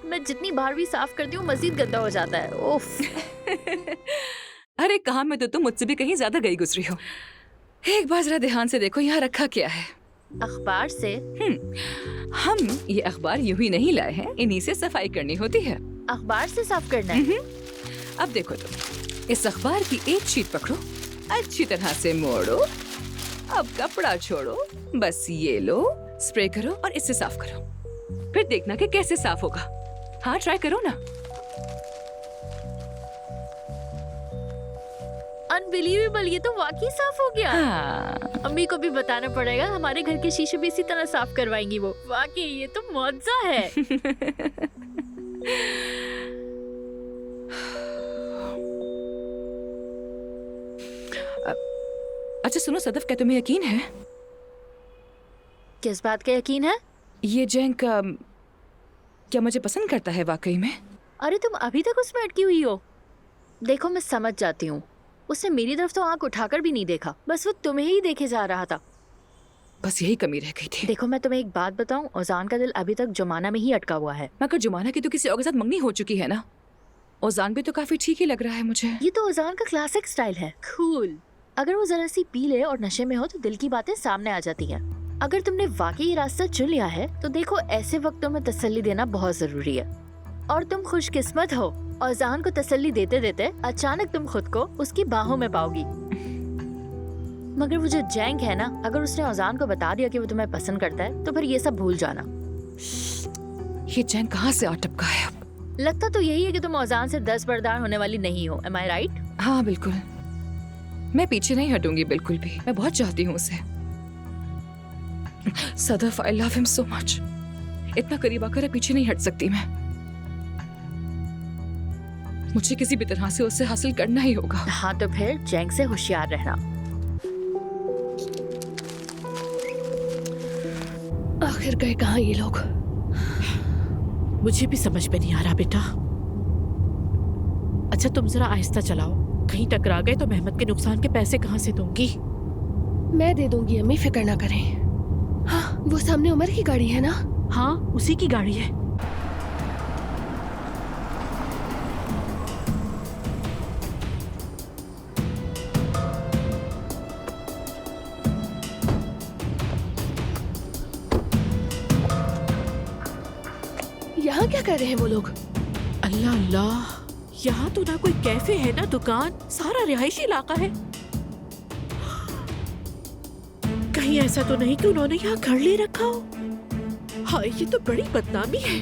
मैं जितनी बार भी साफ करती हूँ मजीद गंदा हो जाता है। उफ। अरे कहाँ में तो तुम मुझसे भी कहीं ज्यादा गई गुजरी हो। एक बार जरा ध्यान से देखो यहाँ रखा क्या है। अखबार से? हम ये अखबार यूं ही नहीं लाए हैं, इन्हीं से सफाई करनी होती है। अखबार से साफ करना है? अब देखो तुम, इस अखबार की एक शीट पकड़ो, अच्छी तरह से मोड़ो, अब कपड़ा छोड़ो, बस ये लो, स्प्रे करो और इससे साफ करो। फिर देखना कि कैसे साफ होगा। हाँ ट्राई करो ना। अनबिलीवेबल, ये तो वाकई साफ हो गया। हाँ। अम्मी को भी बताना पड़ेगा, हमारे घर के शीशे भी इसी तरह साफ करवाएंगी वो। वाकई ये तो मौजज़ा है। अच्छा सुनो सदफ, क्या तुम्हें यकीन है? किस बात का यकीन है? ये जैंक क्या मुझे पसंद करता है वाकई में? अरे तुम अभी तक उसमें अटकी हुई हो। देखो मैं समझ जाती हूँ, उसने मेरी तरफ तो आंख उठाकर भी नहीं देखा, बस वो तुम्हें ही देखे जा रहा था। बस यही कमी रह गई थी। देखो मैं तुम्हें एक बात बताऊं, ओजान का दिल अभी तक जुमाना में ही अटका हुआ है। मगर जुमाना की तो किसी और के साथ मंगनी हो चुकी है ना। ओजान भी तो काफी ठीक ही लग रहा है मुझे। ये तो ओजान का क्लासिक स्टाइल है, कूल। अगर वो जरा सी पी ले और नशे में हो तो दिल की बातें सामने आ जाती हैं। अगर तुमने वाकई ये रास्ता चुन लिया है तो देखो ऐसे वक्तों में तसल्ली देना बहुत जरूरी है। और तुम खुशकिस्मत हो, ओजान को तसल्ली देते देते अचानक तुम खुद को उसकी बाहों में पाओगी। मगर वो जो जैंक है ना, अगर उसने ओजान को बता दिया कि वो तुम्हें पसंद करता है तो फिर ये सब भूल जाना। ये जैंक कहाँ से आ टपका है अब? लगता तो यही है कि तुम ओजान से दस्तबरदार होने वाली नहीं हो। एम आई राइट? हाँ बिल्कुल, मैं पीछे नहीं हटूंगी बिल्कुल भी। मैं बहुत चाहती हूँ उसे। Sadaf, I love him so much. इतना करीब आकर पीछे नहीं हट सकती मैं। मुझे किसी भी तरह से उसे हासिल करना ही होगा। हाँ तो फिर जैंक से होशियार रहना। आखिर गए कहाँ ये लोग? मुझे भी समझ में नहीं आ रहा बेटा। अच्छा तुम जरा आहिस्ता चलाओ, कहीं टकरा गए तो मेहमद के नुकसान के पैसे कहाँ से दूंगी? मैं दे दूंगी अम्मी, फिक्र ना करें। हाँ वो सामने उमर की गाड़ी है ना? हाँ उसी की गाड़ी है। यहाँ क्या कर रहे हैं वो लोग? अल्लाह अल्लाह, यहाँ तो ना कोई कैफे है ना दुकान, सारा रिहायशी इलाका है। कहीं ऐसा तो नहीं कि उन्होंने यहाँ घर ले रखा हो? हाँ ये तो बड़ी बदनामी है।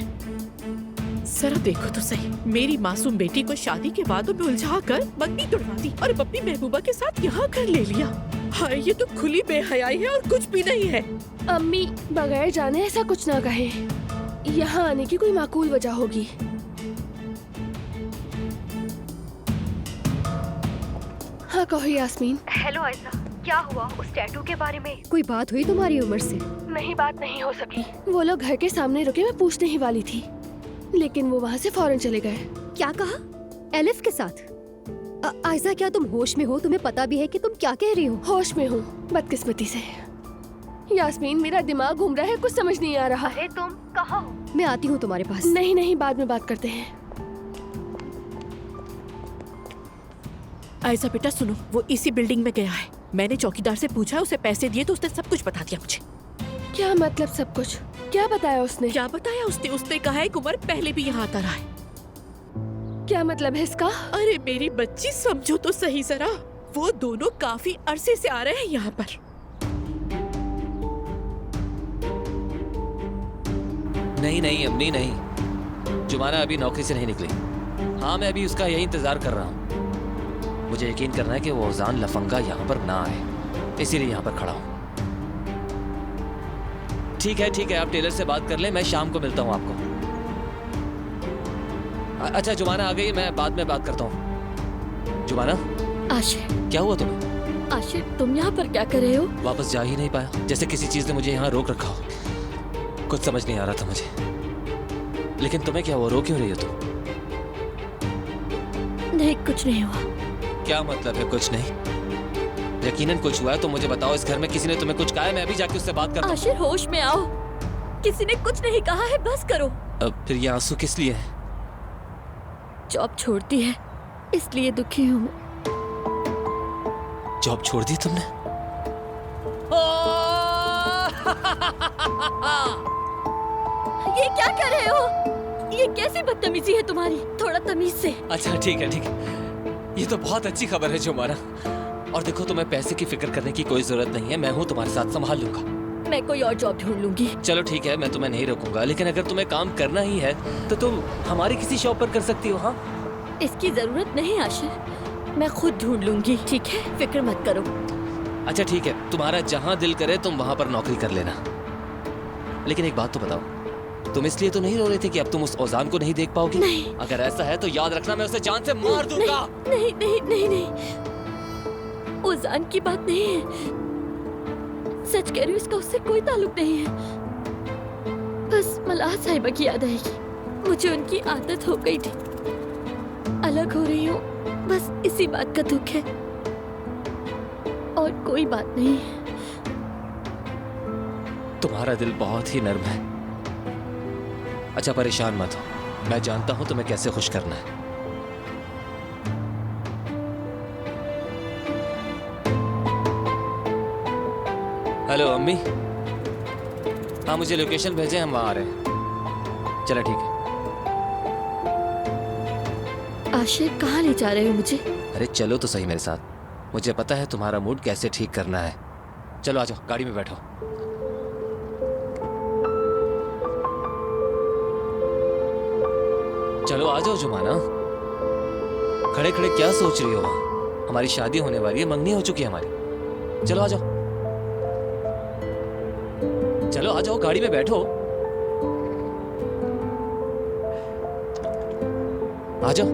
जरा देखो तो सही, मेरी मासूम बेटी को शादी के वादों में उलझा कर बत्ती तुड़वा दी और अब अपनी महबूबा के साथ यहाँ घर ले लिया। हाँ ये तो खुली बेहयाई है और कुछ भी नहीं है। अम्मी बगैर जाने ऐसा कुछ ना कहे, यहाँ आने की कोई माकूल वजह होगी। हाँ कहो यास्मीन। हेलो आयशा, क्या हुआ? उस टैटू के बारे में कोई बात हुई तुम्हारी उमर से? नहीं बात नहीं हो सकी। वो लोग घर के सामने रुके, मैं पूछने ही वाली थी, लेकिन वो वहाँ से फौरन चले गए। क्या कहा? एलिफ के साथ? आयशा क्या तुम होश में हो? तुम्हें पता भी है कि तुम क्या कह रही हो? होश में हूँ, बदकिस्मती से। यास्मीन मेरा दिमाग घूम रहा है, कुछ समझ नहीं आ रहा। अरे तुम कहाँ हो? मैं आती हूँ तुम्हारे पास। नहीं नहीं, बाद में बात करते हैं। ऐसा बेटा सुनो, वो इसी बिल्डिंग में गया है। मैंने चौकीदार से पूछा, उसे पैसे दिए तो उसने सब कुछ बता दिया मुझे। क्या मतलब सब कुछ? क्या बताया उसने? क्या बताया उसने? उसने कहा है कि उमर पहले भी यहाँ आता रहा है। क्या मतलब है इसका? अरे मेरी बच्ची समझो तो सही जरा, वो दोनों काफी अरसे से आ रहे हैं यहाँ पर। नहीं नहीं अम्मी नहीं, जुमाना अभी नौकरी से नहीं निकली। हाँ मैं अभी उसका यही इंतजार कर रहा हूँ। मुझे यकीन करना है कि वो ओजान लफंगा यहाँ पर ना आए, इसीलिए यहाँ पर खड़ा हूँ। ठीक है आप टेलर से बात कर लें, मैं शाम को मिलता हूँ आपको। अच्छा जुमाना आ गई, मैं बाद में बात करता हूँ। जुमाना। आशिर। क्या हुआ तुम्हें? आशिर तुम यहाँ पर क्या कर रहे हो? वापस जा ही नहीं पाया, जैसे किसी चीज ने मुझे यहाँ रोक रखा हो। कुछ समझ नहीं आ रहा था मुझे। लेकिन तुम्हें क्या हुआ, रो क्यों रही हो तुम? नहीं कुछ नहीं हुआ। क्या मतलब है कुछ नहीं? यकीनन कुछ हुआ है तो मुझे बताओ। इस घर में किसी ने तुम्हें कुछ कहा है? मैं अभी जाके उससे बात करता हूँ। आशिर होश में आओ। किसी ने कुछ नहीं कहा है, बस करो। अब फिर ये आंसू किस लिए है? जॉब छोड़ती है इसलिए दुखी हूँ मैं। जॉब छोड़ दी तुमने? ये क्या कर रहे हो? ये कैसी बदतमीजी है तुम्हारी? थोड़ा तमीज से। अच्छा ठीक है ठीक है, ये तो बहुत अच्छी खबर है जुमाना। और देखो, तुम्हें पैसे की फिक्र करने की कोई जरूरत नहीं है, मैं हूँ तुम्हारे साथ, संभाल लूंगा। मैं कोई और जॉब ढूंढ लूंगी। चलो ठीक है, मैं तुम्हें नहीं रोकूंगा, लेकिन अगर तुम्हें काम करना ही है तो तुम हमारी किसी शॉप पर कर सकती हो। हाँ, इसकी जरूरत नहीं आशिर, मैं खुद ढूंढ लूंगी, ठीक है? फिक्र मत करो। अच्छा ठीक है, तुम्हारा जहाँ दिल करे तुम वहाँ पर नौकरी कर लेना। लेकिन एक बात तो बताओ, तुम इसलिए तो नहीं रो रही थी कि अब तुम उस औजान को नहीं देख पाओगी? नहीं। अगर ऐसा है तो याद रखना, मैं उसे जान से मार दूंगा। नहीं नहीं नहीं नहीं, ओजान की बात नहीं है। सच कह रही हूँ, इसका उससे कोई ताल्लुक नहीं है। बस मलाह साहिबा की याद आएगी। मुझे उनकी आदत हो गई थी। अलग हो रही हूँ, बस इसी बात का दुख है और कोई बात नहीं है। तुम्हारा दिल बहुत ही नर्म है। अच्छा परेशान मत हो, मैं जानता हूं तुम्हें कैसे खुश करना है। हेलो अम्मी, हाँ मुझे लोकेशन भेजें, हम वहां आ रहे हैं। चलो ठीक है। आशिर कहाँ ले जा रहे हो मुझे? अरे चलो तो सही मेरे साथ, मुझे पता है तुम्हारा मूड कैसे ठीक करना है। चलो आ जाओ, गाड़ी में बैठो। चलो आ जाओ जुमाना। खड़े खड़े क्या सोच रही हो? हमारी शादी होने वाली है, मंगनी हो चुकी है हमारी। चलो आ जाओ, चलो आ जाओ, गाड़ी में बैठो। आ जाओ।